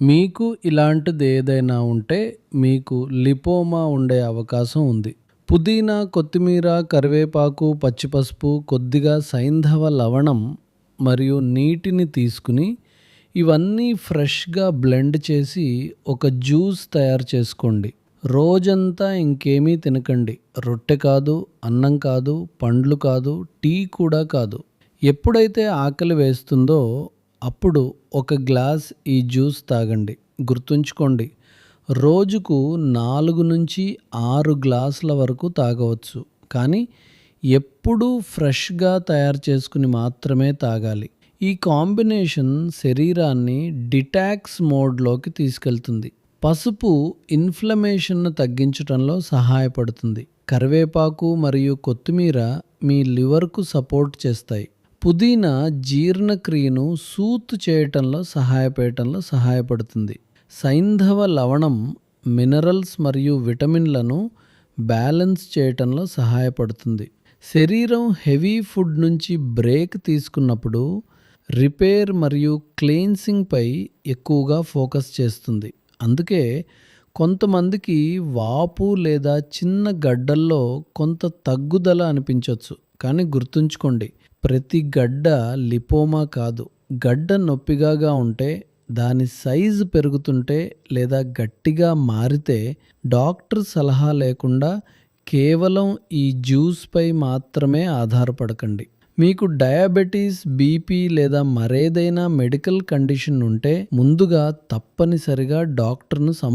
మీకు ఇలాంటిది ఏదైనా ఉంటే మీకు లిపోమా ఉండే అవకాశం ఉంది. పుదీనా, కొత్తిమీర, కరివేపాకు, పచ్చిపసుపు, కొద్దిగా సైంధవ లవణం మరియు నీటిని తీసుకుని ఇవన్నీ ఫ్రెష్‌గా బ్లెండ్ చేసి ఒక జ్యూస్ తయారు చేసుకోండి. రోజంతా ఇంకేమీ తినకండి. రొట్టె కాదు, అన్నం కాదు, పండ్లు కాదు, టీ కూడా కాదు. ఎప్పుడైతే ఆకలి వేస్తుందో అప్పుడు ఒక గ్లాస్ ఈ జ్యూస్ తాగండి. గుర్తుంచుకోండి, రోజుకు 4-6 గ్లాసుల వరకు తాగవచ్చు. కానీ ఎప్పుడూ ఫ్రెష్‌గా తయారు చేసుకుని మాత్రమే తాగాలి. ఈ కాంబినేషన్ శరీరాన్ని డిటాక్స్ మోడ్‌లోకి తీసుకెళ్తుంది. పసుపు ఇన్‌ఫ్లమేషన్‌ను తగ్గించటంలో సహాయపడుతుంది. కరివేపాకు మరియు కొత్తిమీర మీ లివర్‌కు సపోర్ట్ చేస్తాయి. పుదీనా జీర్ణక్రియను సూత్ చేయటంలో సహాయపడుతుంది. సైంధవ లవణం మినరల్స్ మరియు విటమిన్లను బ్యాలెన్స్ చేయటంలో సహాయపడుతుంది. శరీరం హెవీ ఫుడ్ నుంచి బ్రేక్ తీసుకున్నప్పుడు రిపేర్ మరియు క్లీన్సింగ్పై ఎక్కువగా ఫోకస్ చేస్తుంది. అందుకే కొంతమందికి వాపు లేదా చిన్న గడ్డల్లో కొంత తగ్గుదల అనిపించవచ్చు. కానీ గుర్తుంచుకోండి, ప్రతి గడ్డ లిపోమా కాదు. గడ్డ నొప్పిగా ఉంటే, దాని సైజు పెరుగుతుంటే లేదా గట్టిగా మారితే డాక్టర్ సలహా లేకుండా కేవలం ఈ జ్యూస్పై మాత్రమే ఆధారపడకండి. మీకు డయాబెటీస్, బీపీ లేదా మరేదైనా మెడికల్ కండిషన్ ఉంటే ముందుగా తప్పనిసరిగా డాక్టర్ను